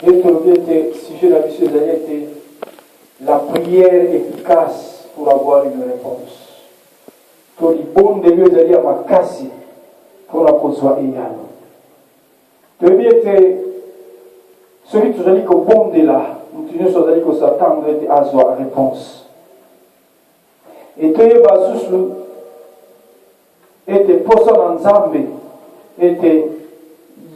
Et le sujet de la mission était la prière efficace pour avoir une réponse. Que les bons de Dieu allaient à ma casse pour la consoir également. Le était celui qui nous a dit que bon de là, nous nous a dit que Satan était à sa réponse. Et que les basus était posé dans Zambé, était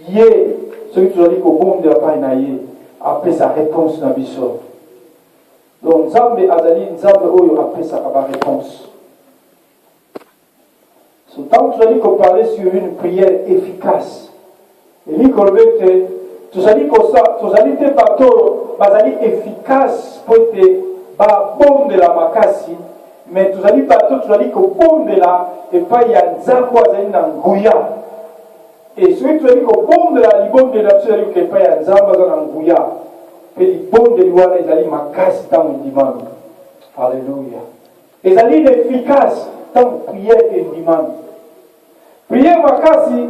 yé, celui qui nous a dit que bon de la païnaïe, après sa réponse dans Bissot. Donc Zambé a dit Zambé Oyo après sa réponse. Ce temps que nous a dit qu'on parlait sur une prière efficace. Et lui, qu'on veut tu as dit que ça, tu as dit que bateau, efficace pour être bon de la makasi, mais tu as dit bateau, tu as dit que bon de la, et pas il y a Nzambo azali na nguya. Et celui tu as dit que bon de la, libon de la, tu as dit que pas il y a Nzambo azali na nguya. Et libon de l'ouana, ils allaient makasi dans le dimanche. Alléluia. Ils allaient efficace dans la prière et le dimanche. Prière makasi,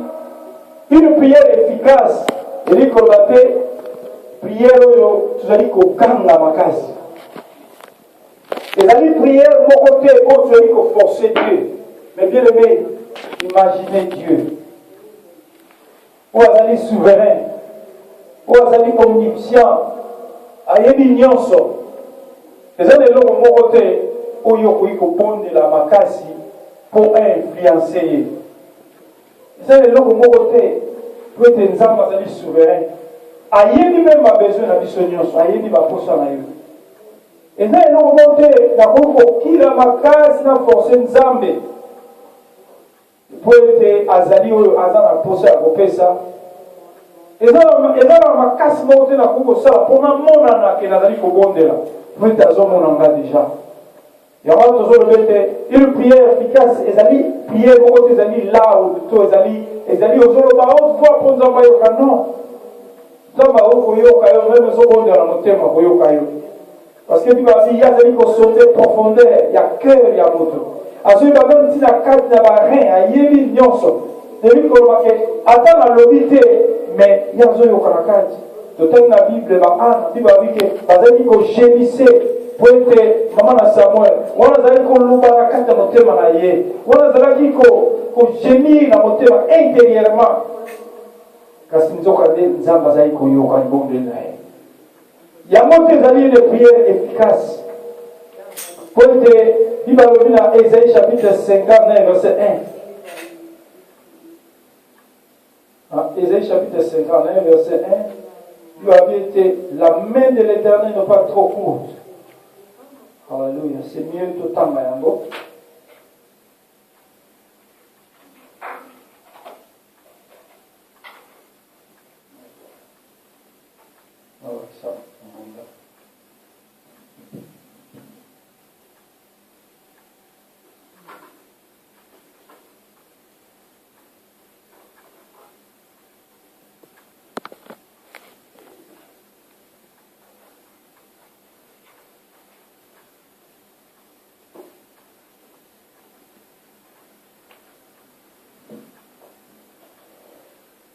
une prière efficace. Et lui, quand on a fait prière, tu as dit qu'on gagne la makasi. Et la prière, mon côté, tu as dit qu'on forçait Dieu. Mais bien aimé, imaginez Dieu. Où est allé souverain? Où est allé omniscient? Ayebi nyonso. Et ça, c'est mon côté, où il y a de la makasi pour influencer. Et ça, c'est mon côté. Pour être Nzamba azali souverain. Ayebi même a besoin de biso nyonso, ayebi ba posa na yo. Et là eloko monte na ko kila makasi na forcer Nzambe. Pour être azali oyo azana posa ya kopesa. Ezala makasi monte na ko sala pona mona na ke nazali ko bondela. Pour être azomona nga déjà. Yango tozolobete une prière efficace ezali prière moko ezali là où to ezali ozoloba haute voix pour nzamba yoka non nzamba okoyoka yo même ezobondela motema koyoka yo parce que bibabi yazali kosonde profondeur ya cœur ya moto azoyiba même ntina kati na barein ayebi nyonso ebi kolobake ata nalobi te mais yazoyoka na kati totangi na bible baana bibabi ke bazali kogémisse pour être maman na Samuel, on a dit qu'on l'oublie à quatre motema na ye, on a dit qu'on gémit na motema intérieurement. Parce que nous avons dit Nzamba zaï qu'on y a bon de naïe. Il y a monté d'années de prière efficace. Pour être, il va revenir à Ésaïe chapitre 59 verset 1. Ésaïe chapitre 59 verset 1. Il va dire la main de l'Éternel n'est pas trop courte. Alléluia, c'est mieux tout le temps, Mayambo. Ça.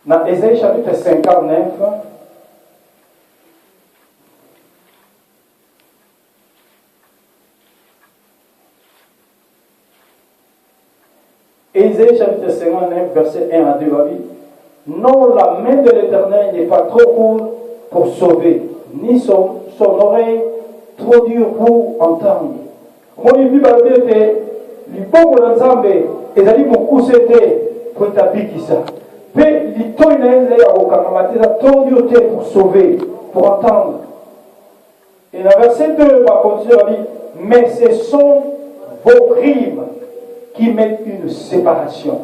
Dans Ésaïe chapitre 59, Ésaïe chapitre 59, verset 1 à 2, non, la main de l'Éternel n'est pas trop courte pour sauver, ni son oreille trop dure pour entendre. Moi, je dis que les pauvres d'ensemble, ils allaient beaucoup s'aider pour établir ça. Mais les taux pour sauver, pour entendre. Et dans le verset 2, va continuer à dire, mais ce sont vos crimes qui mettent une séparation.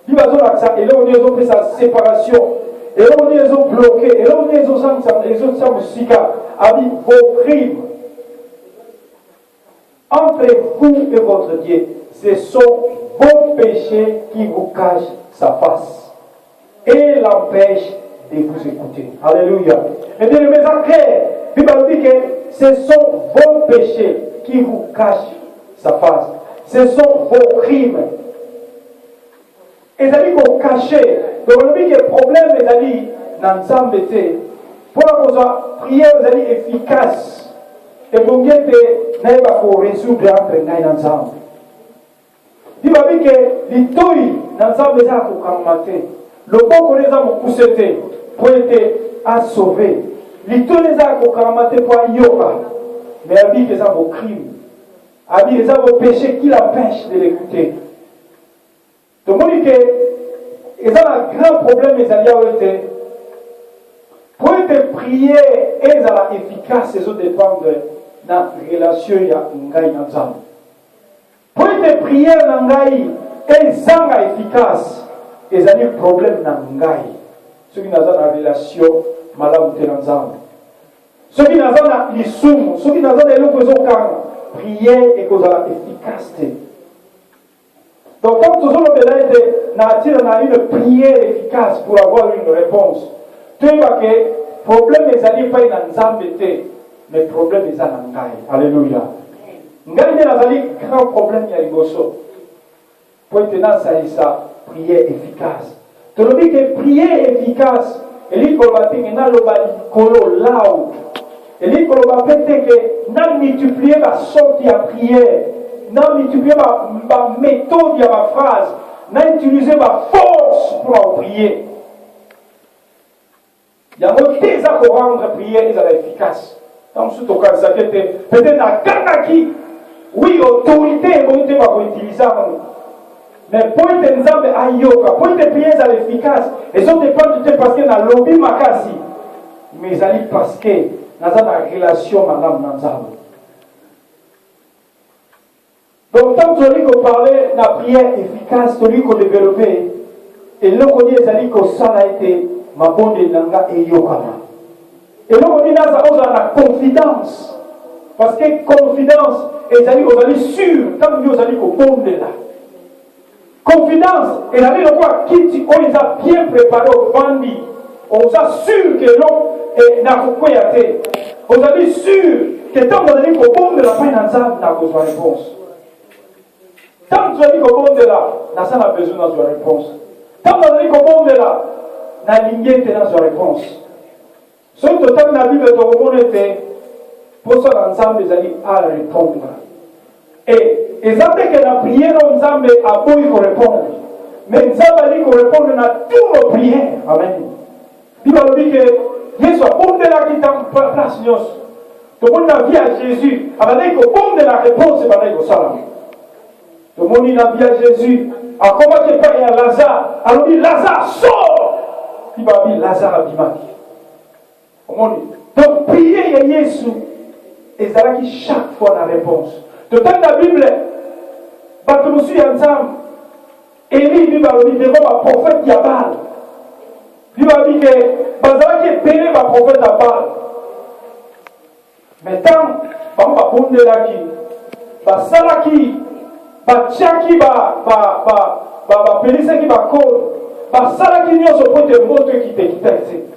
Il va dire ça, et là on a fait sa séparation, et là on est bloqué, et là on est vos crimes entre vous et votre Dieu, ce sont vos péchés qui vous cachent sa face et l'empêchent de vous écouter. Alléluia. Et bien, mes clair, Bible dit que ce sont vos péchés qui vous cachent sa face. Ce sont vos crimes. Et ça dit qu'on cachait. Donc, on dit que le problème est d'aller dans Zambété. Pour la prière efficace, et pour que n'est pas pour résoudre entre nous ensemble. Il va dire que les toits ensemble les a pour calmer. Le bon les a pour pousser pour être à sauver. Les toits les a pour calmer pour yoga. Mais il dit que ça vos crimes. Il dit que ça vos péchés qui l'empêchent de l'écouter. Donc on dit que ils ont un grand problème les alliés pour être prié et efficace, ils ont dépendre de la relation il y a ensemble. Pour être prié nangai et sans efficace, ils ont un problème nangai. Ceux qui n'ont pas de relation malade ensemble. Ceux qui n'ont pas de l'issoum, ceux qui n'ont pas de l'opposition, prier et cause efficacité. Donc, quand nous avons une prière efficace pour avoir une réponse, tu vois que le problème n'est pas dans les mais le problème est dans les. Alléluia. Ngai n'est pas un grand problème, il y a une pour maintenant, ça, prière efficace. Tu as dit que prière efficace, et il faut que là-haut. Et il faut que nous multiplier la sorte de prière. Nous multiplier ma méthode, ma phrase. Nous utiliser ma force pour prier. Il y a des à rendre prière efficace. Dans ce cas, ça peut-être à Kanaki. Oui, autorité, autorité va utiliser. Mais pour être ensemble à yoga, pour être prière efficace, et ça dépend de parce que dans le lobby makasi. Mais ça parce que nous avons une relation madame ensemble. Donc, tant que vous parlez de la prière efficace, celui qu'on développe, et là, on dit que ça a été ma bonne langa et yokama. Et là, on dit que la confidence. Parce que confidence, et ça dit qu'on est sûr, tant que vous allez au bon de là. Confidence, et la vie de quoi, qui on les a bien préparés au bandit, on s'assure que l'homme n'a pas été. On a dit sûr que tant que vous allez au bon de la peine ensemble, n'a pas besoin de réponse. Tant que vous allez au bon de là, n'a pas besoin de réponse. Tant que vous allez au bon de là, n'a ligne de réponse. Ce que tant que la Bible est au bon était, pour ça l'ensemble, ils allaient à répondre. Et ça fait que la prière ensemble a beau répondre. Mais ça va dire qu'on répond à toutes nos prières. Amen. Il va dire que Jésus a bon de la qui est en place. Tout le monde a vu à Jésus. Il va dire que bon de la réponse, il va dire que salam. Tout le monde a vu à Jésus. A commencé par Lazare. Alors il dit Lazare sort. Il va dire Lazare a dit. Donc prier à Jésus. Et ça va qui chaque fois la réponse. De temps la Bible, parce que nous sommes ensemble, Élie lui va dire devant ma prophète Yabal. Il va dire que Bazara qui est payé ma prophète Yabal. Mais tant, on va prendre là qui, Salaki, Tchaki, Pélissé qui va cause, Salaki n'y a ce point de moto qui te quitte.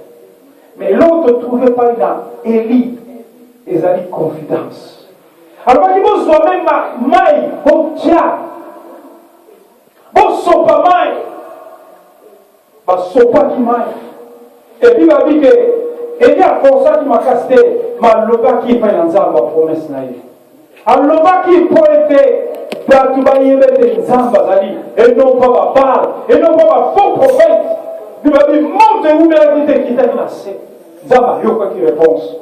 Mais l'autre ne trouvait pas dans Élie, et ça dit confidence. Alors, il faut même maï, bon tia, bon sopa maï, bah sopa qui maï. Et puis, il va dire que, il y a pour ça qui m'a casté, ma loba qui est pas dans ma promesse naïve. Alors, loba qui peut être, pour tout bailler des zamba, et non pas ma parle, et non pas ma faux prophète. Il va dire, monte où mais la qui t'a menacé. Zamba, il y a quoi qui réponse.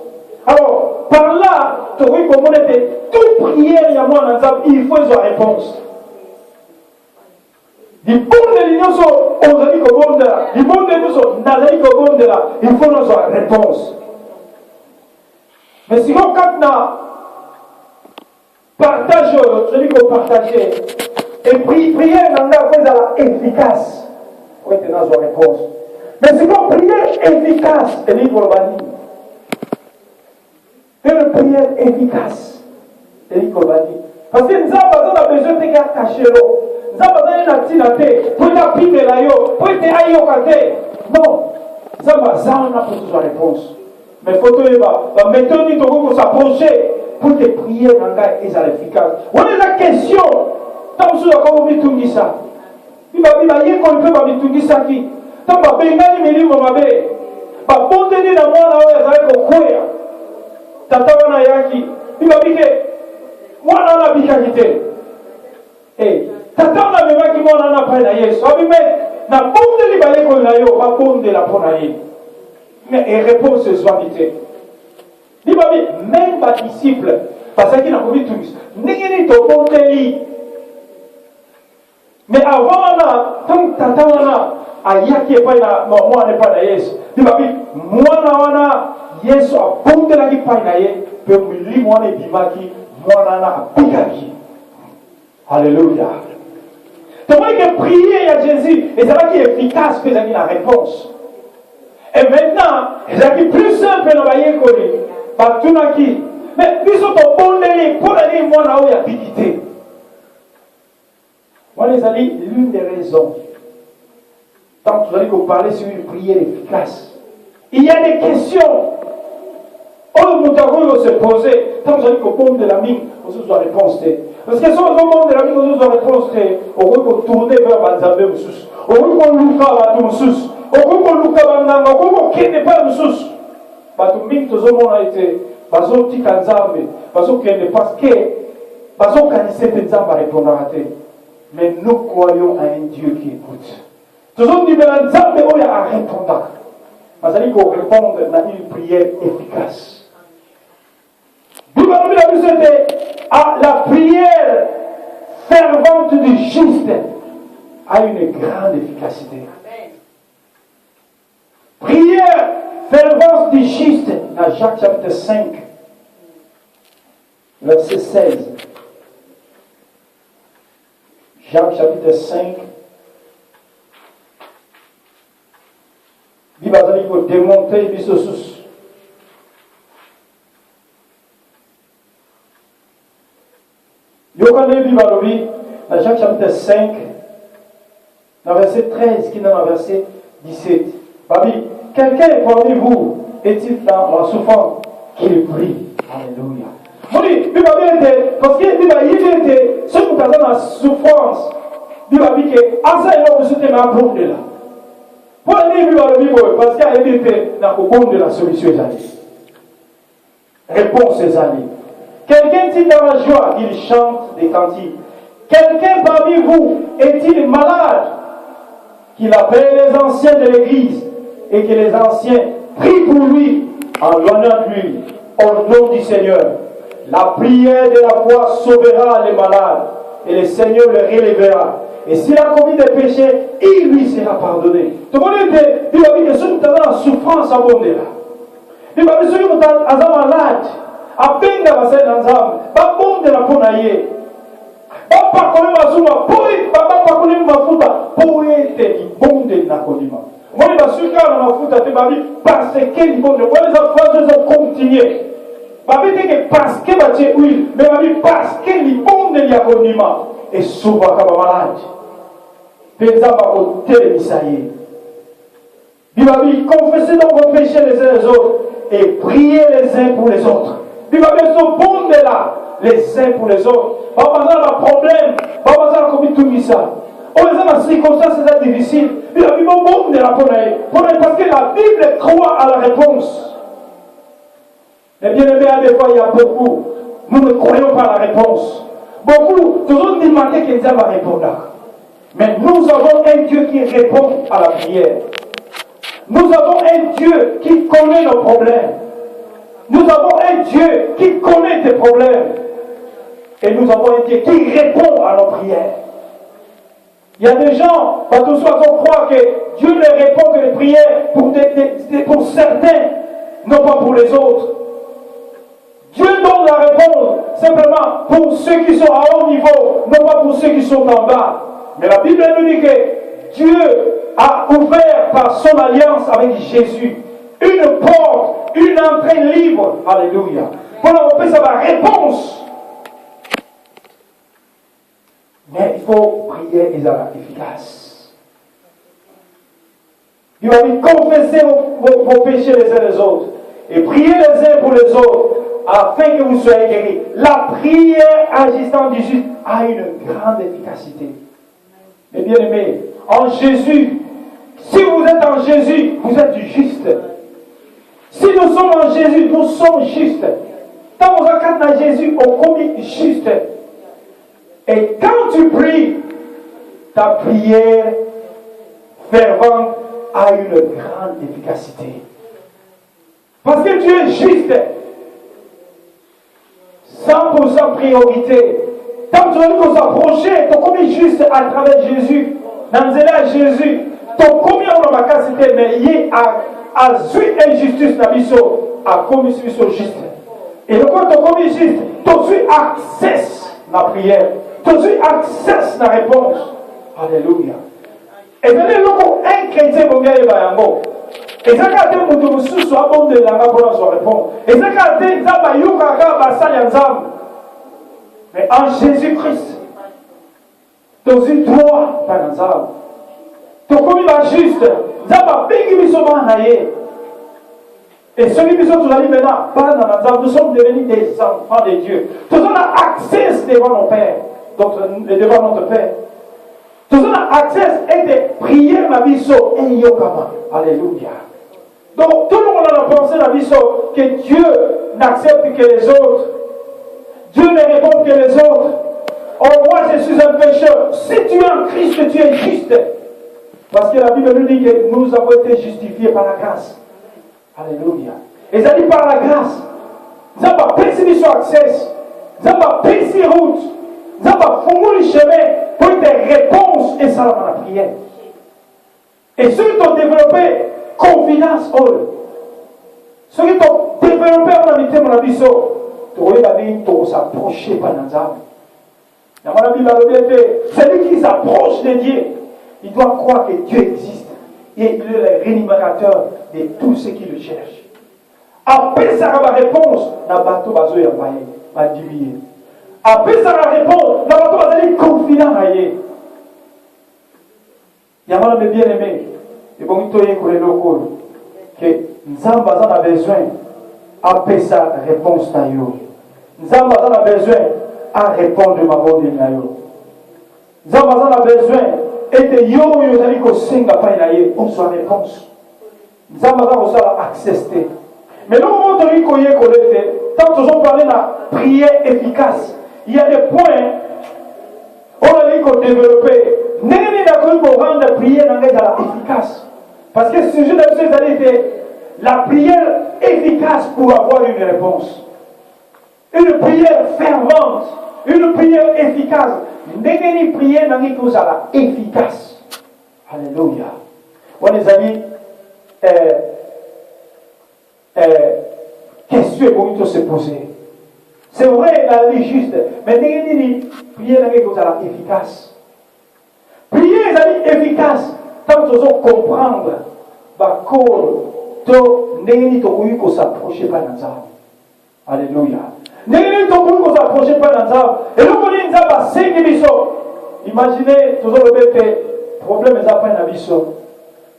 Alors, par là, tu vois comment on était, toute prière, il y a moi dans le il faut une réponse. Du bon de l'union, on a dit qu'au bon de là, du bon de nous, on a dit qu'au bon de là, il faut une réponse. Mais si on partage, celui qu'on partageait, et prière, on a fait efficace, pour être dans une réponse. Mais si on prière efficace, et lui, pour le bannir. Une prière efficace. Et il va dire. Parce que nous avons besoin de cacher l'eau. Nous avons besoin de tête. Pour être pire là, pour être aïe. Non. Nous avons besoin de réponse. Mais il faut que la méthode de s'approcher pour te prier dans le cas efficace. On a la question. Tant que vous avez tout ça. Il va dire qu'on peut pas tout ça qui. Tant que vous avez tout ça. babondeli na mwana oyo azali kokwea tata wana ayaki bibabi ke mwana wana abikaki te tata wana amemaki mwana wana epai na yesu abime nabondeli bayekoli na yo babondela mpo na ye mais réponse ezwami te bibabi même badisciple bazalaki na komitungisa ndenge nini tobondeli mais avant wana ntango tata wana ayaki epai na mwana epai na yesu bibabi mwana wana yesu abondelaki epai na ye mpe milimo wana ebimaki mwana wana abikaki alléluia tomoni ke prier ya jésus ezalaki efficace mpe ezalaki na réponse et maintenant ezalaki plus simple na bayekoli batunaki mais biso tobondeli mpo na nini mwana oyo abiki te wana ezali l'une des raisons tant que vous allez vous parler sur une prière efficace il y a des questions oyo moto akoki se poser tant que vous allez kobonde la mingi ozozwa réponse te parce que so ozobonde la mingi ozozwa réponse te okoki kotourne vers banzambe mosusu okoki koluka bato mosusu okoki koluka banganga okoki kokende mpe mosusu bato mingi tozomona ete bazotika nzambe bazokende parce que bazokanisa ete nzambe arépondaka te mais nous croyons à un Dieu qui écoute tozondimela nzambe oyo arépondaka bazali korépondre na une prière efficace la prière fervente du juste a une grande efficacité. Prière fervente du juste, dans Jacques chapitre 5, verset 16. Jacques chapitre 5. Il va démonter bisosus. Yokane Bibalobi, dans Jacques chapitre 5, dans verset 13, qui est dans le verset 17. Babi, quelqu'un parmi vous est-il dans la souffrance qu'il prie? Alléluia. Moni, Bibabi était, parce que Bibabi était, ceux qui sont dans la souffrance, Bibabi que, asa et l'homme se tient à bon de là. Pour aller Bibalobi, parce qu'il était dans le bon de la solution des années. Réponse des années. Quelqu'un est-il dans la joie, il chante des cantiques. Quelqu'un parmi vous est-il malade, qu'il appelle les anciens de l'église et que les anciens prient pour lui en l'honneur de lui, au nom du Seigneur. La prière de la foi sauvera les malades et le Seigneur le relèvera. Et s'il a commis des péchés, il lui sera pardonné. Tout le monde dit que ceux qui sont en souffrance à bon là. Il va dire ceux qui sont malades. Abenga basena nzambe babonde na pona ye bapa kole mazuma poi bapa kole mafuta poete libonde na kolima moi basuka na mafuta te babi parce que libonde moi les phrases ont continué babi te que parce que batie huile mais babi parce que libonde ya kolima et souvent kaba malade penza ba hôtel misaye bibabi confessez donc vos péchés les uns les autres et priez les uns pour les autres. Il va bien se bonder là, les uns pour les autres. Il va pas avoir un problème, il va pas avoir comme tout ça. On les a dans ces circonstances difficiles. Il va bien bonder là pour parce que la Bible croit à la réponse. Mais bien aimé, à des fois, il y a beaucoup. Nous ne croyons pas à la réponse. Beaucoup, toujours dit matin que Dieu va répondre. Mais nous avons un Dieu qui répond à la prière. Nous avons un Dieu qui connaît nos problèmes. Nous avons un Dieu qui connaît tes problèmes. Et nous avons un Dieu qui répond à nos prières. Il y a des gens, par tout ça, on croit que Dieu ne répond que les prières pour certains, non pas pour les autres. Dieu donne la réponse simplement pour ceux qui sont à haut niveau, non pas pour ceux qui sont en bas. Mais la Bible nous dit que Dieu a ouvert par son alliance avec Jésus une porte, une entrée libre. Alléluia. Pour l'Europe, ça va réponse. Mais il faut prier et ça va être efficace. Il va dire confesser vos péchés les uns les autres et prier les uns pour les autres afin que vous soyez guéris. La prière agissant du juste a une grande efficacité. Mais bien aimés, en Jésus, si vous êtes en Jésus, vous êtes du juste. Si nous sommes en Jésus, nous sommes justes. Quand on regarde Jésus, on commet juste. Et quand tu pries, ta prière fervente a une grande efficacité. Parce que tu es juste. 100% priorité. Quand tu veux s'approcher, tu commis juste à travers Jésus. Dans Jésus, tu commis en capacité, mais il y a suite injustice dans biso, a commis juste. Et le quand tu commis juste, tu as accès à la prière. Tu as accès à la réponse. Alléluia. Et c'est un chrétien qui est bayango. Et ça quand tu mutu mususu abonde langa pour nous répondre. Et ça quand tu nzamba yuka ka basali nzamba. Mais en Jésus-Christ, tu as droit par nzamba. Tu commis la juste. Nzamba bingi biso banaye. Et celui qui sont allés maintenant, nous sommes devenus des enfants de Dieu. Nous avons accès devant nos pères, devant notre Père. Nous avons accès et de prier ma biso et yokama. Alléluia. Donc tout le monde a pensé la biso que Dieu n'accepte que les autres. Dieu ne répond que les autres. Oh, moi je suis un pécheur. Si tu es en Christ, tu es juste. Parce que la Bible nous dit que nous avons été justifiés par la grâce. Alléluia. Et ça dit par la grâce. Nous n'avons pas pris sur accès. Nous n'avons pas pris sur route. Nous n'avons pas fondé le chemin pour des réponses et ça dans la prière. Et ceux qui ont développé confiance en eux, ceux qui ont développé en amitié, mon ami, tu s'approcher par Nazareth. Celui qui s'approche de Dieu, il doit croire que Dieu existe. Et il est le rémunérateur de tous ceux qui le cherchent. Après ça, la réponse, la bateau va se va diviser. Après ça, la réponse, la bateau va aller confident à yé. Il y a un de bien aimé. Et bon, il y a un locaux que Nzamba a besoin. Après sa réponse à yo. Nzamba a besoin à répondre ma bonne à yo. Nzamba a besoin. Et de yo yo tali ko senga pa ina ye on soit réponse. Nzamba za osala accesté. Mais le moment où il koye collecté, tant nous ont parlé de la prière efficace, il y a des points on a dit qu'on développer. N'est pas pour rendre la prière efficace. Parce que ce sujet de ces années était la prière efficace pour avoir une réponse. Une prière fervente, une prière efficace. N'est pas prière efficace. Alléluia. Bon, les amis, question pour se poser. C'est vrai, la vie juste, mais n'est pas prière efficace. Prière efficace, tant que nous comprendre, qu'on s'approcher pas dans ça. Alléluia. Qu'on s'approcher pas dans ça. Et nous connaissons 5 émissions. Imaginez, toujours le problème est à peine à biso.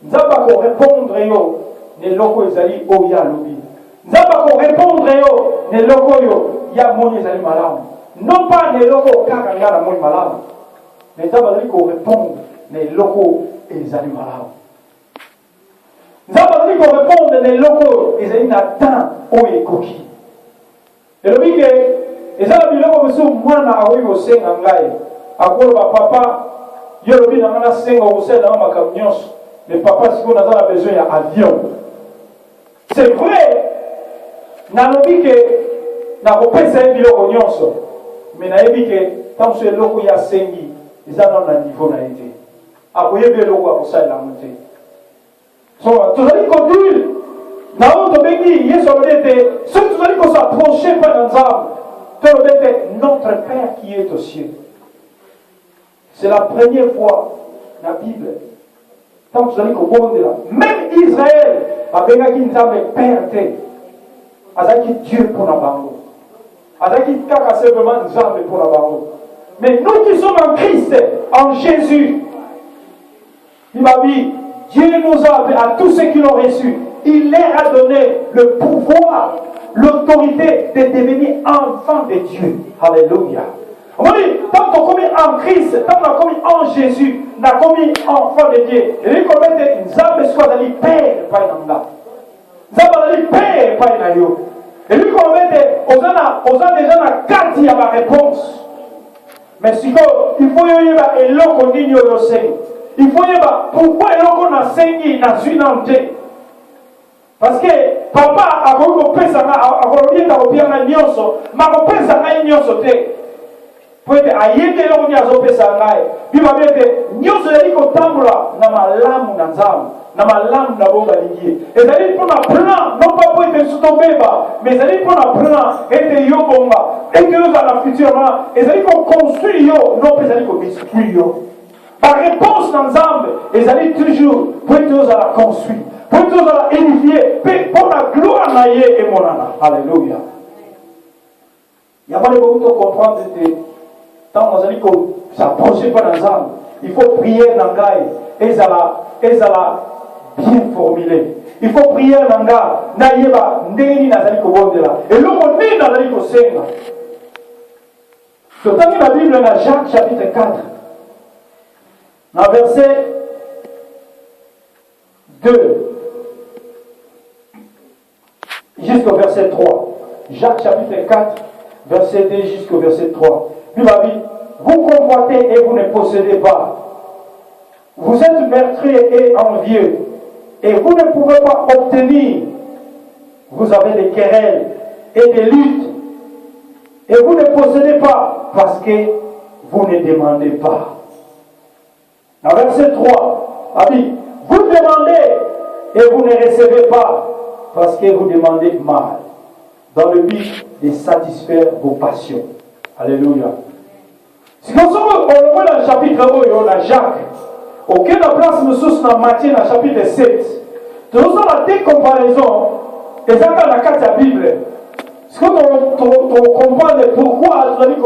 Nous allons répondre yo, les locaux ezali oya lobi. Nous allons répondre yo, les locaux yo, ya moni ezali malade. Non pas les locaux car ya la moni malade. Mais nous allons répondre les locaux ezali malade. Nous allons répondre les locaux ezali natan o ekoki. Et le bique ezali biloko biso mwana awi osenga ngai. Akolo papa yo lobi na ngana senga osela na makamnyos. Mais papa, si on a besoin d'avion. C'est vrai, dans le dit que n'a pas un biloko nyonso. Mais n'a dit que tant que loko ya sengi, ils ont un niveau na été. Akoye be loko akosa la monter. So, tu as dit qu'on dit, na on bengi, yeso odete, ce que tu as dit qu'on s'approcher pas dans l'âme. Tu as dit notre Père qui est aux cieux. C'est la première fois dans la Bible. Tant que vous allez comprendre là, même Israël a bien qu'il nous a perdu. Azaki Dieu pour la bango. Azaki kaka simplement nous a pour la bango. Mais nous qui sommes en Christ, en Jésus, il m'a dit, Dieu nous a à tous ceux qui l'ont reçu, il leur a donné le pouvoir, l'autorité de devenir enfants de Dieu. Alléluia. On dit, tant qu'on commet en Christ, tant qu'on a commis en Jésus, on a commis enfant de Dieu. Et lui, comme nous avons soit d'aller père, par exemple. nzambe azali père epai na yo elingi koloba ete oza deja na kati ya baréponse. Mais sikoyo il faut yoyeba eloko nini oyo osengi, il faut yoyeba pourquoi eloko nasengi nazwi nanu te. Parce que papa akoki kopesa nga akolobi ete akopia nga nyonso makopesa ngai nyonso te po ete ayebi eloko nini azopesa ngai. Bible ete nyonso ezali kotambola na malamu na nzambe, na malamu na bongo alingi ye. Ezali mpona plan non pas po ete biso tobeba, mais ezali mpona plan ete yo bonga ete yo ozala na futur wana ezali koconstruire yo non mpe ezali kodétruire yo. Baréponse na nzambe ezali toujours po ete ozala construire, po ete ozala édifier mpe mpona gloire na ye emonana. Alléluia. Yango nde bokuti comprendre ete ntango ozali s'approcher mpa na nzambe, il faut prier na ngai ezala bien formulé. Il faut prier na nga nayeba ndenge nini nazali kobondela eloko nini nazali kosenga. Totangi na Bible na Jacques chapitre 4 na verset 2 jusqu'au verset 3. Jacques chapitre 4 verset 2 jusqu'au verset 3. Bible dit, vous convoitez et vous ne possédez pas. Vous êtes meurtriers et envieux et vous ne pouvez pas obtenir. Vous avez des querelles et des luttes et vous ne possédez pas parce que vous ne demandez pas. Dans verset 3, il dit, vous demandez et vous ne recevez pas parce que vous demandez mal, dans le but de satisfaire vos passions. Alléluia. Si nous sommes au moins dans le chapitre 1, dans Jacques, auquel la place nous source dans Matthieu, dans le chapitre 7, nous avons la décomparaison des actes dans la carte de la Bible. Si nous comprenons pourquoi nous avons dit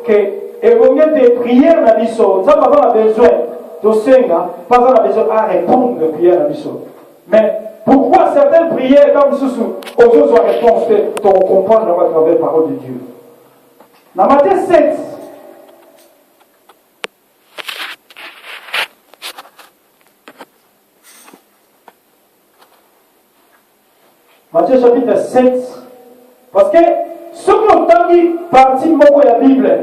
que l'évangile de prière dans l'issue, nous avons besoin de Seigneur, pas besoin de répondre à la prière dans l'issue. Mais pourquoi certaines prières comme ceci, aux autres réponses, nous comprendre à travers la parole de Dieu. Dans Matthieu 7, Matthieu chapitre 7, parce que ce que nous avons dit, partie de la Bible,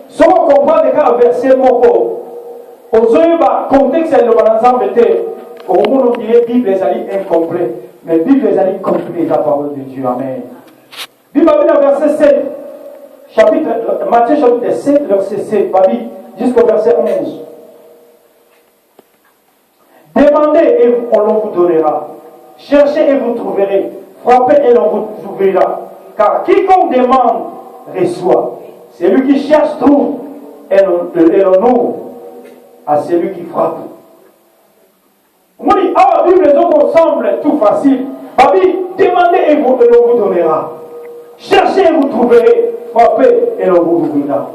ce qu'on comprend de quand verset moko, aux yeux du contexte de l'ensemble était, au moment où la Bible est incomplète, mais la Bible est complète, la parole de Dieu. Amen. Bible dans verset 7, Matthieu chapitre 7, verset 7, jusqu'au verset 11. Demandez et on vous donnera. Cherchez et vous trouverez. Frappez et l'on vous ouvrira. Car quiconque demande, reçoit. Celui qui cherche, trouve. Et l'on ouvre à celui qui frappe. On dit, la Bible semble tout facile. Demandez et l'on vous donnera. Cherchez et vous trouverez. Frappez et l'on vous ouvrira.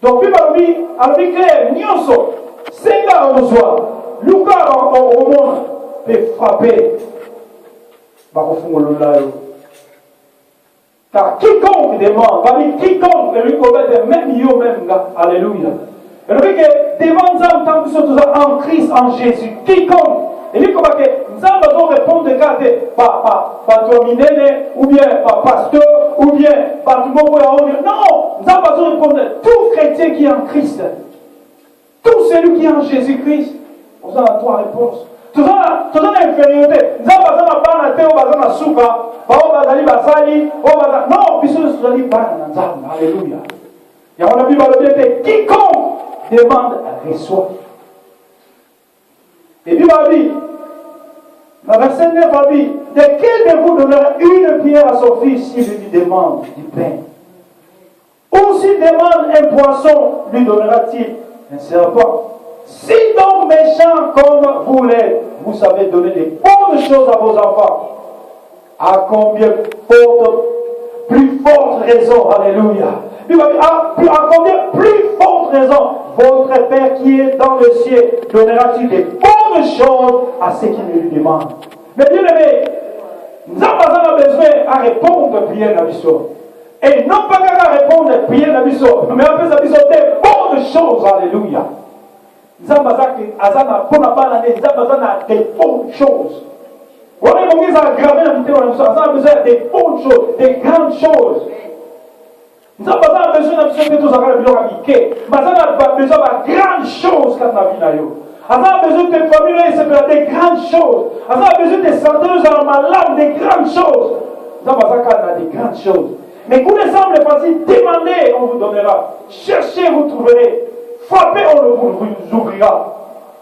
Donc, Bible dit, avec clair, nyonso, senga ozwa, luka au monde, peut frapper. Car quiconque demande, quiconque, lui commet même yo même là, alléluia. Et lui que devant nous, tant que nous sommes en Christ, en Jésus, quiconque, et lui commet que nous allons répondre par toi minene, ou bien par pasteur, ou bien par tout le monde. Non, nous allons répondre tout chrétien qui est en Christ, tout celui qui est en Jésus-Christ. Nous avons trois réponses. Tout ça infériorité. Nous avons besoin de banaté, on va besoin de souka, on va d'aller basali, on va non, puisque nous allons banaté. Alléluia. Et on a vu dans le Bible, quiconque demande reçoit. Et puis il dit, dans verset 9, il dit, de quel de vous donnera une pierre à son fils s'il lui demande du pain? Ou s'il demande un poisson, lui donnera-t-il un serpent? Si donc méchants comme vous l'êtes, vous savez donner des bonnes choses à vos enfants, à combien plus forte raison, alléluia, à combien plus forte raison, votre Père qui est dans le ciel donnera-t-il des bonnes choses à ceux qui lui demandent. Mais bien aimé, nous avons besoin à répondre à la prière de l'Abisso. Et non pas qu'à répondre à la prière de l'Abisso, mais à des bonnes choses, alléluia. Nous avons des bonnes choses. On est besoin d'aggraver la vitesse, on a besoin des bonnes choses, des grandes choses. Nous avons besoin de faire tout ça, mais nous avons besoin de grandes choses quand on a vu. On a besoin de familles, des grandes choses. On a besoin de santé, nous avons malade, des grandes choses. Nous avons besoin de grandes choses. Mais vous ne semble facile, demandez, on vous donnera. Cherchez, vous trouverez. Frappez, on vous ouvrira.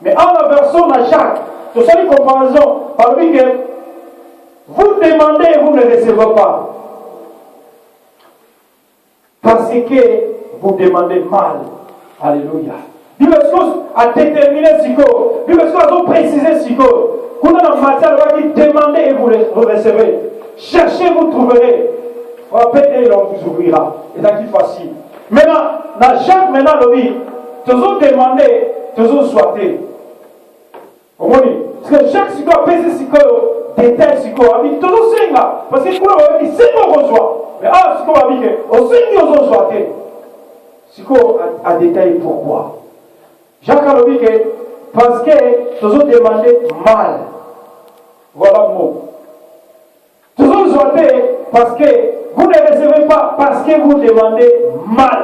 Mais en la version de Jacques, de cette comparaison, parmi que vous demandez, vous ne recevez pas. Parce que vous demandez mal. Alléluia. Bible a déterminé ce que, Bible a précisé ce que, quand on a en matière, on dit demandez et vous recevez. Cherchez, vous trouverez. Frappez et on vous ouvrira. Et c'est facile. Maintenant, dans Jacques, maintenant, le dit, toujours demander, toujours souhaiter. Parce que chaque psycho a pesé psycho, détail psycho, a dit toujours c'est là. Parce que pour le dit, c'est qu'on reçoit. Mais psycho a dit que, au Seigneur, on soit. Psycho a détaillé pourquoi. Jacques a dit que, parce que toujours demander mal. Voilà le mot. Toujours souhaiter parce que vous ne recevez pas, parce que vous demandez mal.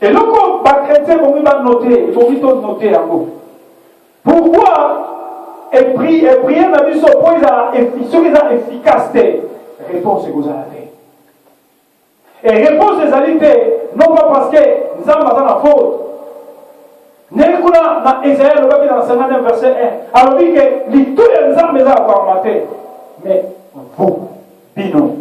Et là, quand les chrétiens vont noter, ils vont noter en gros. Pourquoi prier dans le sur la efficacité? Réponse est que vous avez. Et réponse des alités, non pas parce que nous avons dans la faute. Nous avons dans Isaïe, dans le 50e verset 1, alors dit que les tout les hommes les avoir maté. Mais vous, binon.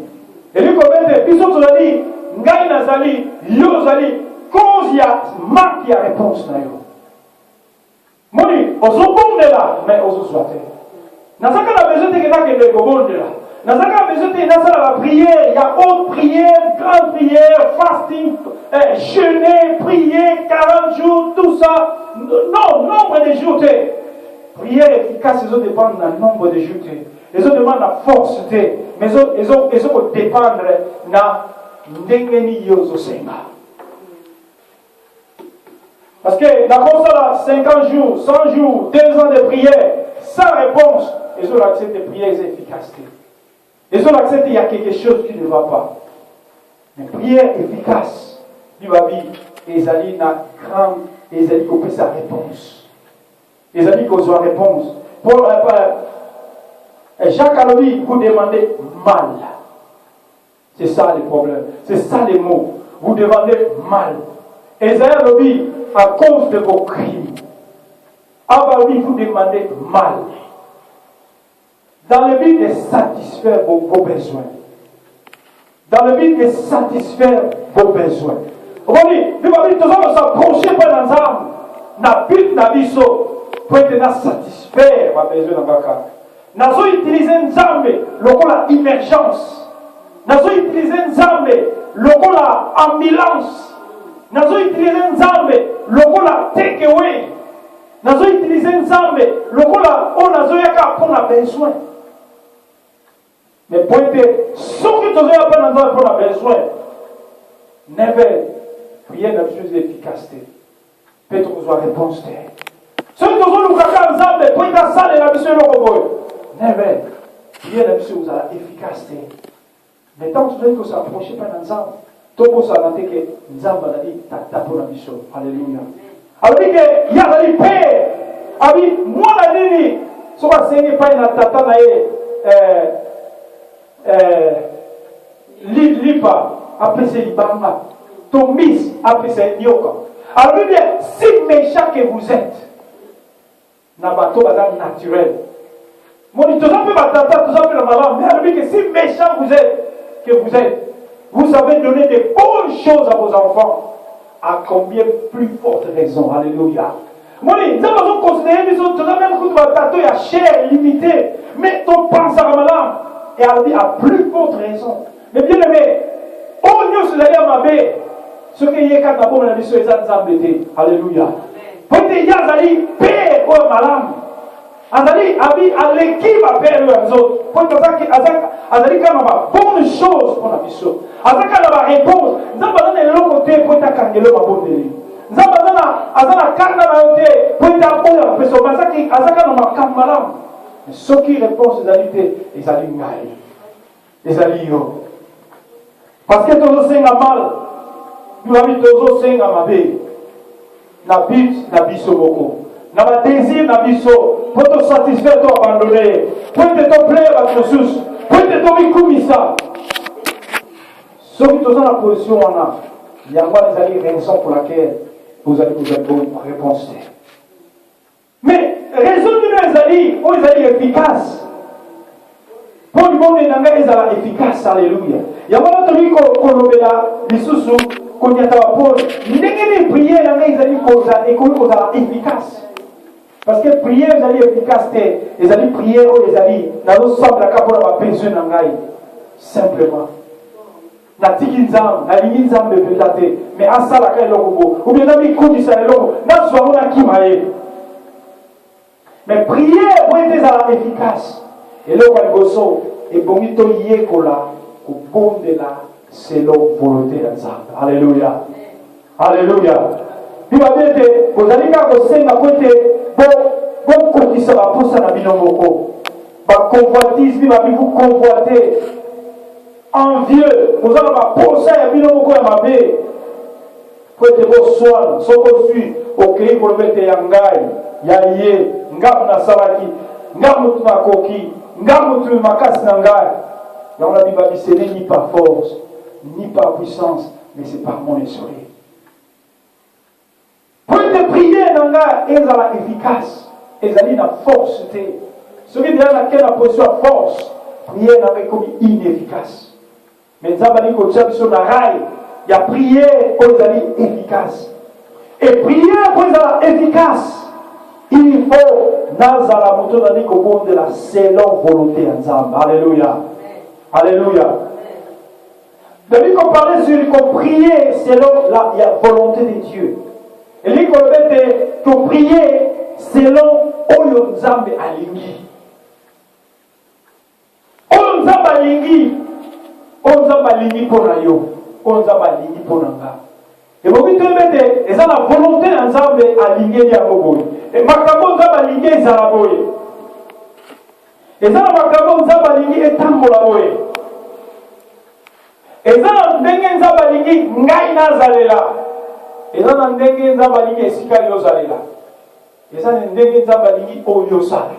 Et lui, comme il dit, nous avons dit, nous avons dit, nous avons dit, cause il y a marque, il y a réponse. Moni, on se bombe là, mais on se soit. Dans ce cas, on a besoin de quelqu'un qui est bon là. Dans ce cas, on a besoin de la prière. Il y a haute prière, grande prière, fasting, jeûner, prier, 40 jours, tout ça. Non, nombre de jours. Prière efficace, ils ont dépendre du nombre de jours. Ils ont demandé la force, mais ils ont dépendre de la ndengeni yozo senga. Parce que dans ça, 50 jours, 100 jours, 2 ans de prière, sans réponse, ils ont accepté de prière et efficacité. Ils ont accepté qu'il y a quelque chose qui ne va pas. Mais prière efficace, il va dire, ils allaient dans grande, ils allaient couper sa réponse. Ils allaient qu'on soit réponse. Pour Jacques a dit, vous demandez mal. C'est ça le problème. C'est ça les mots. Vous demandez mal. Esaïe a dit, à cause de vos crimes. Abba, vous demandez mal. Dans le but de satisfaire vos besoins. Dans le but de satisfaire vos besoins. Vous voyez, nous allons s'approcher par les âmes. Na but na biso pour être satisfaire mes besoins dans Baka. Nous allons utiliser une arme, le immergence. Nous allons utiliser une arme, le ambulance. Nous allons utiliser une arme, le takeaway. Nous allons utiliser une arme, le on a besoin. Mais pour être sûr que tu as besoin, never prier n'a plus d'efficacité. Peut-être que vous avez réponse. Ceux qui ont nous caca ensemble, pour être salle la mission de never prier n'a plus d'efficacité. Mais tant que vous s'approchez pas ensemble, tout le monde s'attend que nous avons dit pour la mission. Alléluia. Alors dit que il y a des pères. Abi moi la dit, ce que c'est pas une tata lipa après c'est libanga. Ton miss après c'est nyoka. Alors dit si méchant que vous êtes, na bateau badam naturel. Moi dit tout ça peut batata, tout ça peut la maman. Mais alors dit que si méchant vous êtes, vous avez donné de bonnes choses à vos enfants. À combien plus forte raison, alléluia. Moi, nous avons considéré que nous avons même que tu as chair limitée, mais ton pense à Ramadan, et à plus forte raison. Mais bien aimé, oh Dieu, c'est d'ailleurs ma bête, ce que y a quand on a dit sur les embêtés, alléluia. Pour que y a zali père ou malam, azali abi à l'équipe à père ou aux autres. Pour que azali quand on a bonne chose pour la mission. Azali quand on a réponse, nous avons donné l'autre côté pour que kangelo ma bonne délire. Nous avons donné azala kanga na côté pour que bon la personne, azali quand on a kamalam. Mais ceux qui répondent, ils allaient ngai. Ils allaient yo. Parce que tous les mal, nous avons tous les mabe. Na but, na biso boko. Na ma désir, na biso. Pour te satisfaire, te abandonner. Pour te plaire à Jesus. Pour te donner comme ça. Ceux qui sont dans la position, il y a des raisons pour laquelle vous allez bonne réponse. Mais raison de nous allez, vous allez efficace. Pour le monde, ils sont efficaces. Alléluia. Il y a un autre truc qu'on a dit, qu'on y a Paul. Les prières, ils allaient efficaces. Parce que prière, ils allaient efficaces. Ils allaient prier, ils allaient dans le sang de la capote à ma pension. Simplement. Na tiki nzam, na lingi nzam de petate, mais à ça la caille logo, ou bien n'ami koudi ça le logo, n'a soit on a qui maille. Mais prier pour être efficace. Et là, on gosso, et bonito yé kola, au bon de la, selon volonté nzam. Alléluia. Alléluia. Puis va dire que vous allez quand vous savez ma côté, bon koudi ça va pour ça na binomoko. Ba convoitise, bi va vous convoiter. Envieux, vous allez ma poser à binomoko ya mabe. Pour être vos soins, sans qu'on suit, ok, pour le mettre yangai, yaye, ngam na salaki, ngam na koki, ngam na makas nangai. Dans la Bible, ce n'est ni par force, ni par puissance, mais c'est par mon esprit. Pour être prier nangai, ils sont efficaces, ils ont une force. Ce qui est dans laquelle la position force, prier n'avait comme inefficace. Mais Zabali Kochab sur la rail, il y a prié pour les amis efficaces. Et prier pour les amis efficaces, il faut Nazala Moto Dani Kobon de la selon volonté ensemble. Alléluia. Alléluia. Depuis qu'on parlait sur qu'on priait selon la volonté de Dieu. Et lui qu'on mettait qu'on priait selon Oyo Nzambe Alingi. Oyo Nzambe Alingi. Onza balingi pona yo, onza balingi pona nga. Et vous voyez que ils ont la volonté ensemble aligner ya boboy. Et makambo onza balingi ezala boye. Ils ont makambo onza balingi etambola boye. Ils ont ndenge onza balingi ngai nazalela. Ils ont ndenge onza balingi esika yozalela. Ils ont ndenge onza balingi oyo sala.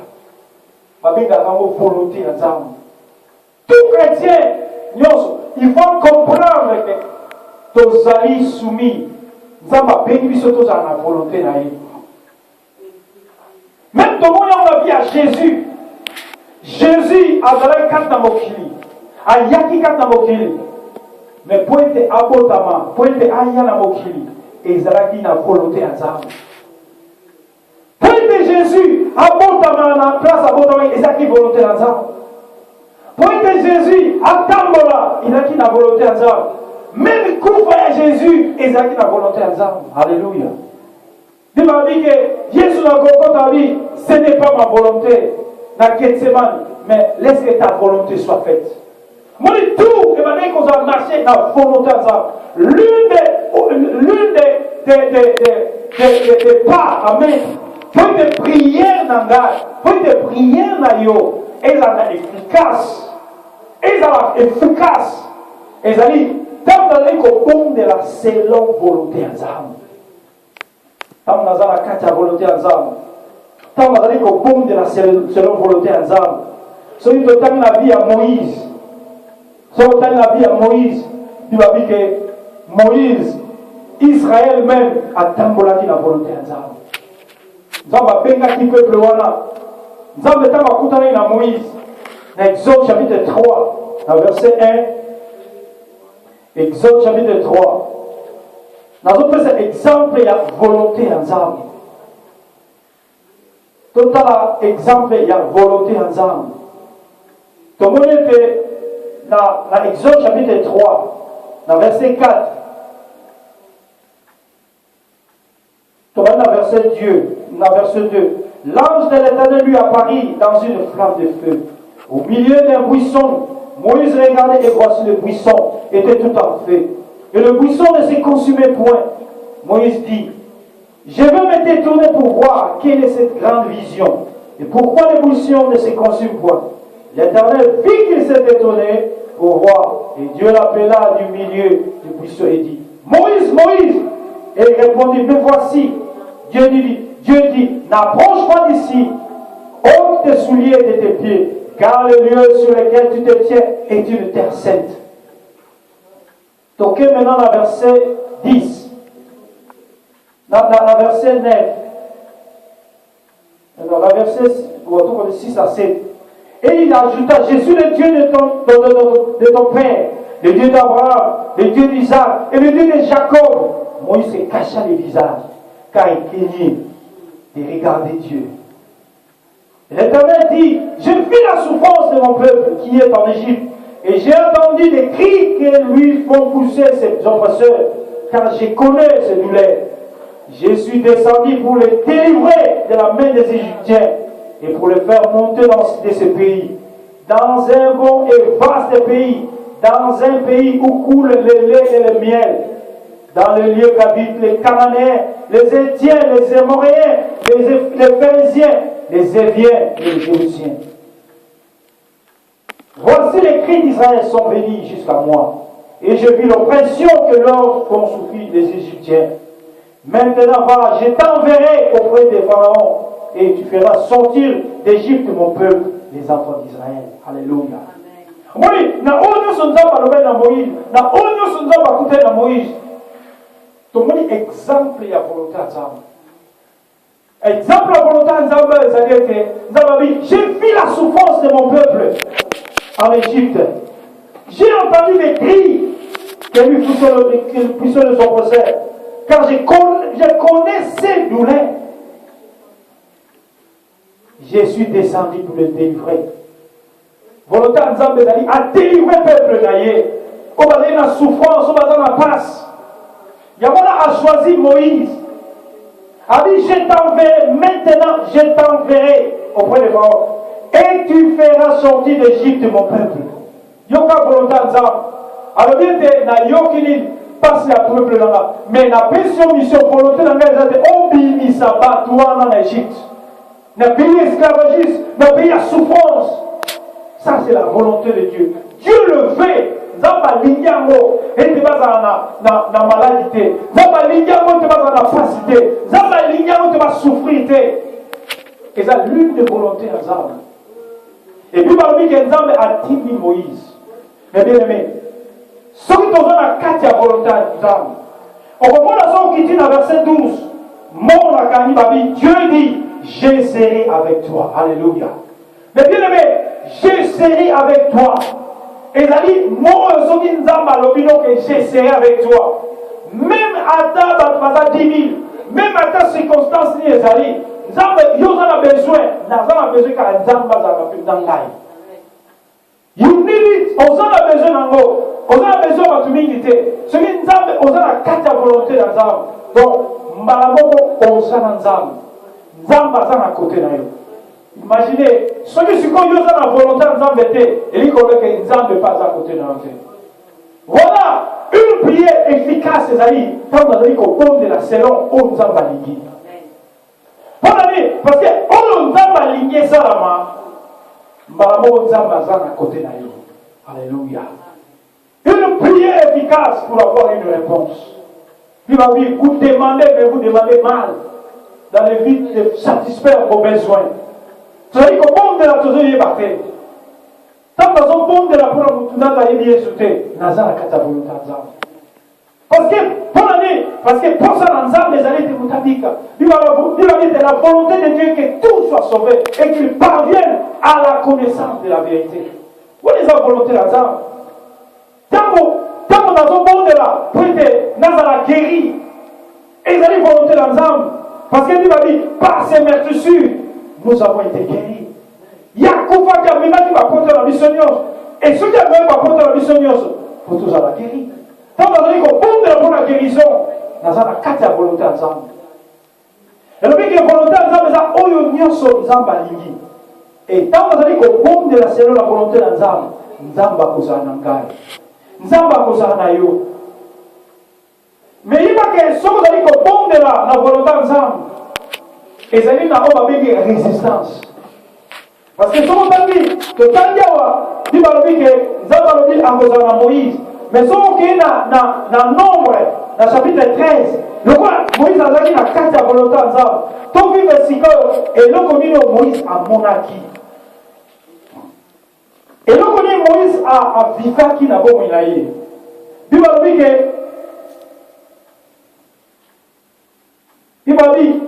Babenga kango volonté ensemble. Tout chrétien il faut comprendre que tous alliés soumis, nous avons béni sur tous à la volonté. Même tout le monde a vu à Jésus. Jésus a donné 4 mokili. A yaki 4 mokili. Mais pour être abotama, pour être ayana mokili, et ils ont la volonté ensemble. Pour être Jésus, abotama na place abotama, ils ont la volonté ensemble. Pour être Jésus, à Tambola, il a qui la volonté ensemble. Même quand à Jésus, il a qui la volonté ensemble. Alléluia. Il m'a dit que Jésus n'a pas dit, ce n'est pas ma volonté. Dans Gethsemane, mais laisse que ta volonté soit faite. Moi, tout, il m'a dit qu'on a marché dans la volonté ensemble. L'une des pas à mettre, pour des prières dans la pour des prières dans yo. Ils sont efficaces. Ils sont efficaces. Ils sont tant dans de la selon volonté ensemble. Tant dans la carte volonté ensemble. Tant dans de la selon volonté ensemble. Celui qui a la vie à Moïse. Celui qui a la vie à Moïse. Il va dire que Moïse, Israël même, a tambolaki la volonté ensemble. Nous avons benga qui peuple wana. Nous avons écouté dans Moïse. Dans Exode chapitre 3, dans verset 1. Exode chapitre 3. Dans notre exemple, il y a volonté ensemble. Total exemple, il y a volonté ensemble. Tout le monde était dans Exode chapitre 3, dans verset 4. Tout le monde dans verset 2. L'ange de l'Éternel lui apparut dans une flamme de feu. Au milieu d'un buisson, Moïse regardait et voici le buisson était tout en feu. Et le buisson ne se consumait point. Moïse dit, je veux me détourner pour voir quelle est cette grande vision Et pourquoi l'ébullition ne se consume point? L'Éternel vit qu'il s'est étonné pour voir. Et Dieu l'appela du milieu du buisson et dit, Moïse, Moïse! Et il répondit, me voici. Dieu dit, n'approche pas d'ici, ôte tes souliers de tes pieds, car le lieu sur lequel tu te tiens est une terre sainte. Toquez maintenant la verset 10. La verset 9. Alors, la verset 6 à 7. Et il ajouta, je suis le Dieu de ton père, le Dieu d'Abraham, le Dieu d'Isaac et le Dieu de Jacob. Moïse se cacha le visage, car il craignait de regarder Dieu. L'Éternel dit, je vis la souffrance de mon peuple qui est en Égypte, et j'ai entendu des cris que lui font pousser ses oppresseurs, car je connais ces douleurs. Je suis descendu pour les délivrer de la main des Égyptiens et pour les faire monter de ce pays, dans un bon et vaste pays, dans un pays où coule le lait et le miel, dans les lieux qu'habitent les Cananéens, les Hétiens, les Émoréens, les Phérésiens, les Éviens et les Jébusiens. Voici les cris d'Israël sont venus jusqu'à moi, et je vis l'oppression que qu'ont souffert les Égyptiens. Maintenant va, je t'enverrai auprès des pharaons, et tu feras sortir d'Égypte mon peuple, les enfants d'Israël. Alléluia. Oui, na onyo sonza balobe na Moïse, na onyo sonza bakute na Moïse. Tomoni exemple ya volonté à Nzambe. Exemple la volonté à Nzambe, c'est-à-dire que Nzambe, j'ai vu la souffrance de mon peuple en Égypte. J'ai entendu les cris que lui puissent les oppresseurs, car je connais ses douleurs. Je suis descendu pour les délivrer. Volonté à Nzambe a délivré le peuple naïe. Au bas de la souffrance, au bas de la passe. Yamona a choisi Moïse. A dit, je t'enverrai, maintenant je t'enverrai auprès des pharaons. Et tu feras sortir d'Égypte mon peuple. Yoka volonté à Nzambe. Alors bien que na yokini passe la peuple là, mais la mission volonté dans les obéis sabat toi en Égypte. Na pays esclavagiste, na pays à souffrance. Ça c'est la volonté de Dieu. Dieu le veut. Zamba linyango ete baza na maladie. Zamba linyango te baza na facilité. Zamba linyango te baza souffrir. Et ça l'une des volontés à Zamba. Et puis parmi que Nzambe a dit Moïse. Mais bien aimé, ce qui te donne à 4 volonté à Nzambe. Au moment où il dit dans verset 12, mon akani babi, Dieu dit, je serai avec toi. Alléluia. Mais bien aimé, je serai avec toi. Et ça dit, moi, ce qui Nzambe a l'opinion que je serai avec toi. Même à ta 10 000, même à ta circonstance, ni Ezali, Nzambe, il a besoin. Nzambe a besoin car Nzambe a besoin d'angaï. You need it. On a besoin d'ango. On a besoin de l'humilité. Ce qui Nzambe, on a la 4 volonté d'Nzambe. Donc, Mbalaboko, on a Nzambe. Nzambe a à côté de nous. Imaginez, ceux qui sont la volonté d'Nzambe et ils connaissent que Nzambe n'est pas à côté de nous. Voilà une prière efficace, les amis, quand on a dit qu'on tombe de la selon où Nzambe a ligné. Parce que on Nzambe a ligné ça là-bas, Mbalaboko Nzambe a à côté de nous. Alléluia. Une prière efficace pour avoir une réponse. Puis va dire, vous demandez, mais vous demandez mal. Dans le but de satisfaire vos besoins. C'est-à-dire que bon de la chose est battue. Tant que son bon de la pour la moutonne est bien sauté, Nazar a volonté parce que pour ça, Nazar les années de Moutabika, il va dire la volonté de Dieu que tout soit sauvé et qu'il parvienne à la connaissance de la vérité. Où est la volonté de Nazar? Tant que dans son bon de la pour que Nazar a guéri, et il a dit volonté de Nazar, parce qu'il va dire, par ses meurtrissures, nous avons été guéris. Il y a Koufa qui a mis qui va porter la mission. Et ceux qui a même porter la mission, pour tous avoir guéri. Tant qu'on a dit qu'on pompe la guérison, nous avons 4 volontés ensemble. Et le mec qui est volonté ensemble, c'est ça, Oyo Nyoso, Nzamba Lingi. Et tant qu'on a dit qu'on pompe de la cellule la volonté ensemble, Nzamba Kosa Nangai. Nzamba Kosa Nayo. Mais il n'y a pas que ceux qui a dit qu'on pompe de la volonté ensemble. Et ça dit, on a une résistance. Parce que soki otangi totangi awa ndi balobi ke nzambe alobi akozala na Moïse. Mais soki okei na nombre na chapitre 13 lokola Moïse azalaki na kati ya volonté ya nzambe tovive sikoyo eloko nini Moïse amonaki eloko nini Moïse avivaki na bomoi na ye ndi balobi ke ibalobi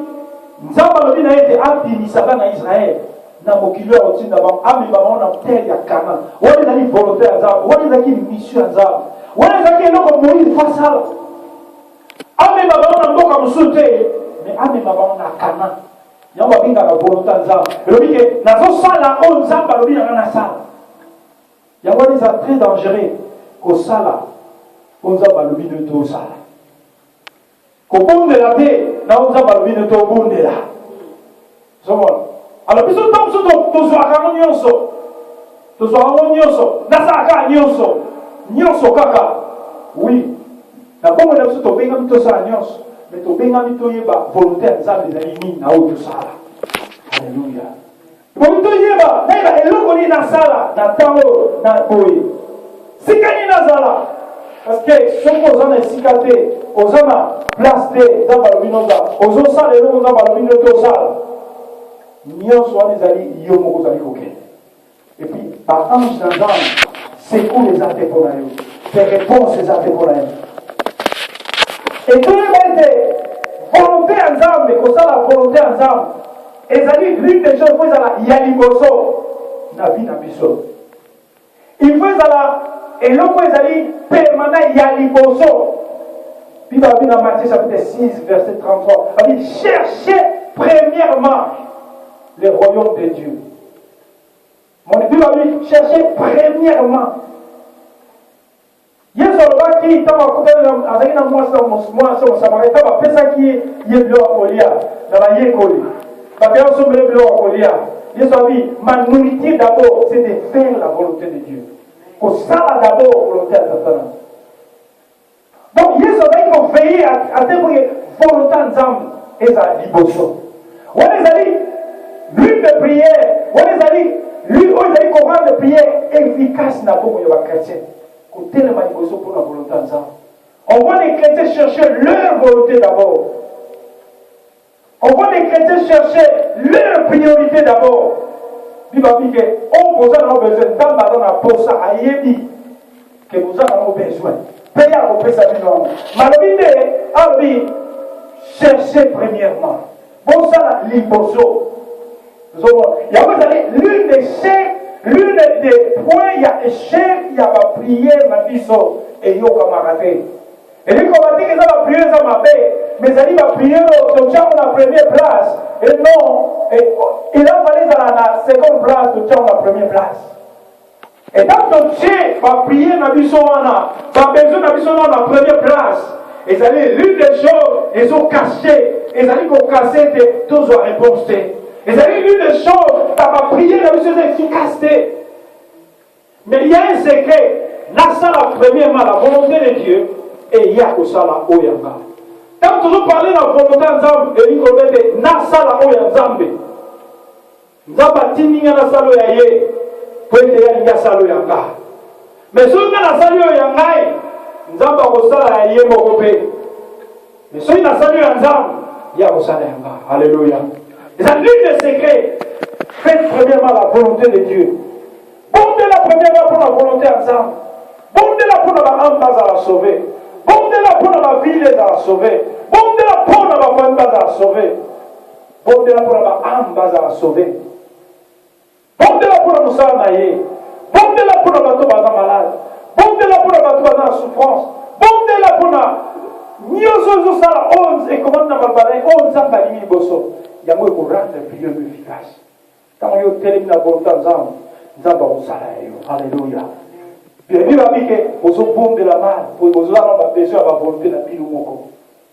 nzambe alobi na ete abimisaka na Israel na mokili ya kotinda bango amema bango na terre ya Kana wana ezali volonté ya nzambe wana ezalaki mission ya nzambe wana ezalaki eloko Moïse fasala amema bango na mboka mosusu te mais amema bango na Kana yango babengaka volonté ya nzambe elobi ke nazosala oyo nzambe alobi nanga nasala yango wana eza très dangereux kosala oyo nzambe alobi nde tosala kobondela te na oyo nzambe alobi nde tobondela zomona alors biso ntango biso tozwaka yango nyonso tozwaka yango nyonso nasala kaka nyonso kaka oui na bongo na biso tobengami tosala nyonso mais tobengami toyeba volonté ya nzambe ezali nini na oyo tosala alleluya bomi toyeba nayeba eloko nini nasala na ntango na boye sika nini nazala parce que soki oza na esika te oza na place te nzambe alobi noza ozosala eloko nzambe alobi nde tosala nyonso wana ezali yo moko ozali kokende epuis baange na nzambe secours eza te mpo na yo te réponse eza te mpo na yo etoyeba ete volonté ya nzambe kosala volonté ya nzambe ezali l'une des choses po ezala ya liboso na vie na biso il faut ezala eloko ezali permanent ya liboso bible abi na Matthieu chapitre 6 verset 33 abi cherchez premièrement le royaume de Dieu. Mon Dieu a dit chercher premièrement. Yesu alobaki ntango akutana azalaki na mwasi wa Samaritain bapesaki ye biloko ya kolia na bayekoli bakea osombele biloko ya kolia. Yesu abi ma nourriture d'abord c'est de faire la volonté de Dieu. Kosala d'abord volonté ya Satan. Donc Yesu azalaki koveiller à te que volonté ya Nzambe eza liboso. Wana ezali l'une de prière, l'une de commande de prière efficace na pour les chrétiens. Côté le manifestation pour la volonté de Dieu. On voit les chrétiens chercher leur volonté d'abord. On voit les chrétiens chercher leur priorité d'abord. Bible dit que on vous a besoin tant dans la poste à yebi que vous avez besoin. Payez à vos pèses à nous. Malgré a dit chercher premièrement. Bon ça l'imposo. Il y a l'une des points, il y a échec, il y a ma prière, ma biso, et il y a camarade. Et lui, comme on dit que ça va prier, ça m'a fait, mais ça dit va prier, tu tiens la première place. Et non, il a fallu dans la seconde place, tu tiens la première place. Et quand tu tiens, va prier, ma biso, va besoin, ma biso, la première place. Et ça dit, l'une des choses, ils ont caché, et ça dit qu'on cassait, tous ont réponse. Et ça dit l'une des choses, tu vas prier la mission d'efficacité. Mais il y a un secret. Là, ça, la premièrement, la volonté de Dieu, et il y a que ça, la oyanga. Quand toujours parler de la volonté d'Nzambe, et il dit, na ça, la oyanga. Nzamba tininga na salo ya ye, pour être ya salo yanga. Mais si on a la salo yanga, Nzamba ko sala ya ye mokope. Mais si on a la salo yanga, il y a que ça yanga. Alléluia. C'est l'une des secrets. Faites premièrement la volonté de Dieu. Bondez-la premièrement pour la volonté ensemble. Bondez-la pour la âme à la sauver. Bondez-la pour la ville à la sauver. Bondez-la pour la famille à la sauver. Bondez-la pour la âme à la sauver. Bondez-la pour la moussa naïe. Bondez-la pour la bateau malade. Bondez-la pour la bateau en souffrance. Bondez-la pour la nyozo sala 11 et comment na balbalé 11 ans balimi bosso. Il y a moi pour rendre prière efficace. Quand on termine la volonté ensemble, nous avons ça. Alléluia. Puis il va dire que vous avez besoin de la main, vous avez besoin de la volonté de la vie.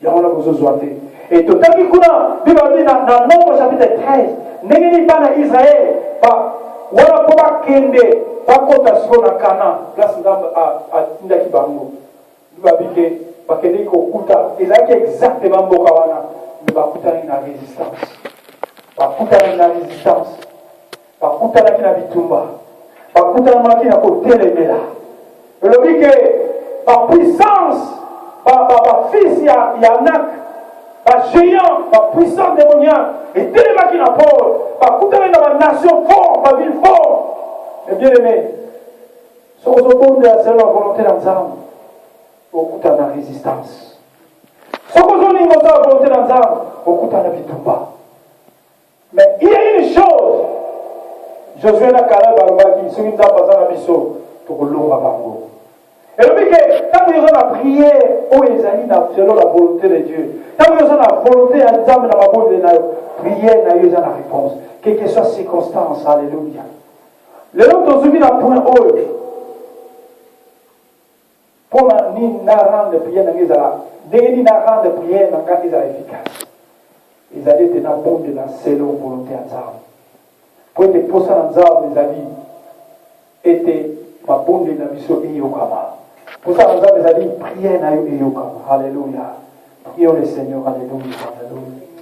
Il y a besoin de et tout à l'heure, il va dire dans Nombre chapitre 13, n'est pas en Israël, voilà pour kende, pas contre ce qu'on a Cana, place à Tindaki Bango. Il va dire que kende ko kuta, et là exactement Bokawana, il va kuta une résistance. Va kuta une résistance. bakutanaki na bitumba bakutanaki na kotelemela elobi ke bapuissance bafils ya Anak bagéant bapuissance démoniaque etelemaki na Paul bakutanaki na banation fort baville fort. Mais bien aimé soki ozobondela selon la volonté na Nzambe okutana na résistance. Soki ozolinga oza la volonté na Nzambe okutana na bitumba. Mais il y a une chose Josué na Caleb balobaki soki Nzambe aza na biso tokolonga bango. elobi ke ntango oza na prière oyo ezali selon la volonté de Dieu, ntango oza na volonté ya Nzambe na mabondeli na yo, prière na yo eza na réponse quelle que soit circonstance. Alléluia. lelo tozuki na point oyo mpona nini na rendre prière nanga ezala ndenge nini na rendre prière nanga ezala efficace ezali ete nabondela selon volonté ya Nzambe po ete posa na Nzambe ezali ete mabondeli na biso eyokama. Posa na Nzambe ezali prière na yo eyokama. Alléluia. Prions le Seigneur. Alléluia. Alléluia.